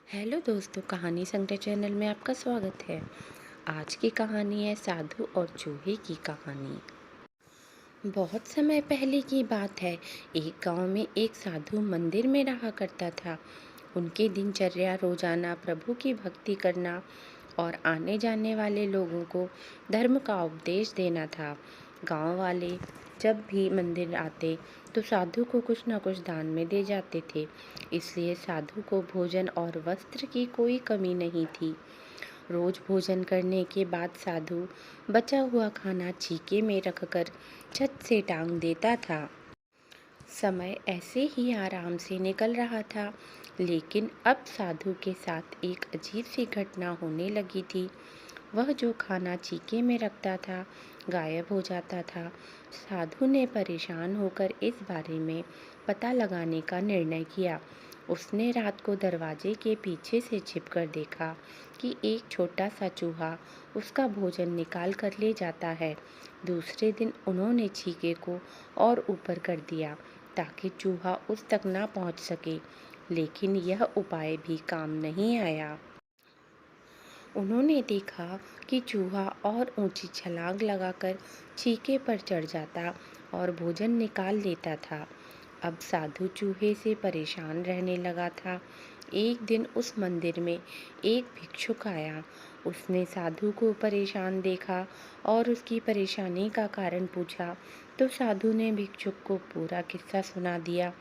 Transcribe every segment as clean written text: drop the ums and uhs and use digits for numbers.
Hello दोस्तों, कहानी संग्रह चैनल में आपका स्वागत है। आज की कहानी है साधु और चूहे की कहानी। बहुत समय पहले की बात है। एक गांव में एक साधु मंदिर में रहा करता था। उनकी दिनचर्या रोजाना प्रभु की भक्ति करना और आने जाने वाले लोगों को धर्म का उपदेश देना था। गांव वाले जब भी मंदिर आते तो साधु को कुछ न कुछ दान में दे जाते थे। इसलिए साधु को भोजन और वस्त्र की कोई कमी नहीं थी। रोज भोजन करने के बाद साधु बचा हुआ खाना छीके में रखकर छत से टांग देता था। समय ऐसे ही आराम से निकल रहा था, लेकिन अब साधु के साथ एक अजीब सी घटना होने लगी थी। वह जो खाना छीके में रखता था गायब हो जाता था। साधु ने परेशान होकर इस बारे में पता लगाने का निर्णय किया। उसने रात को दरवाजे के पीछे से छिपकर देखा कि एक छोटा सा चूहा उसका भोजन निकाल कर ले जाता है। दूसरे दिन उन्होंने छीके को और ऊपर कर दिया ताकि चूहा उस तक ना पहुंच सके, लेकिन यह उपाय भी काम नहीं आया। उन्होंने देखा कि चूहा और ऊंची छलांग लगाकर छीके पर चढ़ जाता और भोजन निकाल लेता था। अब साधु चूहे से परेशान रहने लगा था। एक दिन उस मंदिर में एक भिक्षुक आया। उसने साधु को परेशान देखा और उसकी परेशानी का कारण पूछा, तो साधु ने भिक्षुक को पूरा किस्सा सुना दिया।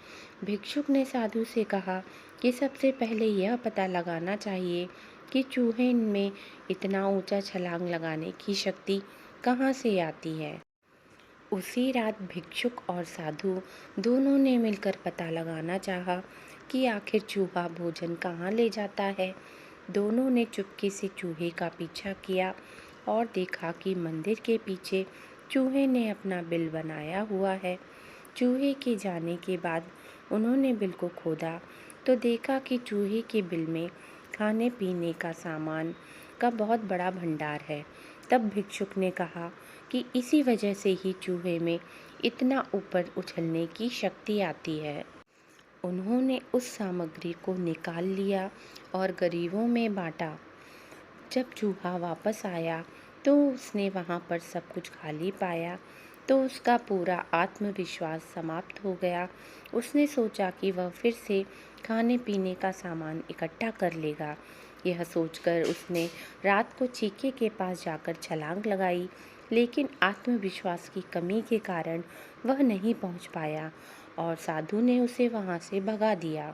भिक्षुक ने साधु से कहा कि सबसे पहले यह पता लगाना चाहिए कि चूहे में इतना ऊंचा छलांग लगाने की शक्ति कहाँ से आती है। उसी रात भिक्षुक और साधु दोनों ने मिलकर पता लगाना चाहा कि आखिर चूहा भोजन कहाँ ले जाता है। दोनों ने चुपके से चूहे का पीछा किया और देखा कि मंदिर के पीछे चूहे ने अपना बिल बनाया हुआ है। चूहे के जाने के बाद उन्होंने बिल को खोदा तो देखा कि चूहे के बिल में खाने पीने का सामान का बहुत बड़ा भंडार है। तब भिक्षुक ने कहा कि इसी वजह से ही चूहे में इतना ऊपर उछलने की शक्ति आती है। उन्होंने उस सामग्री को निकाल लिया और गरीबों में बांटा। जब चूहा वापस आया तो उसने वहाँ पर सब कुछ खाली पाया तो उसका पूरा आत्मविश्वास समाप्त हो गया। उसने सोचा कि वह फिर से खाने पीने का सामान इकट्ठा कर लेगा। यह सोचकर उसने रात को चीके के पास जाकर छलांग लगाई, लेकिन आत्मविश्वास की कमी के कारण वह नहीं पहुंच पाया और साधु ने उसे वहां से भगा दिया।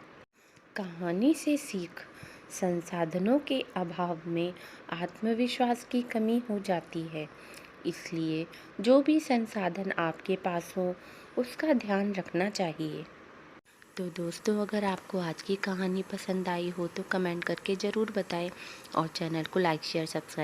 कहानी से सीख: संसाधनों के अभाव में आत्मविश्वास की कमी हो जाती है, इसलिए जो भी संसाधन आपके पास हो उसका ध्यान रखना चाहिए। तो दोस्तों, अगर आपको आज की कहानी पसंद आई हो तो कमेंट करके ज़रूर बताएं और चैनल को लाइक शेयर सब्सक्राइब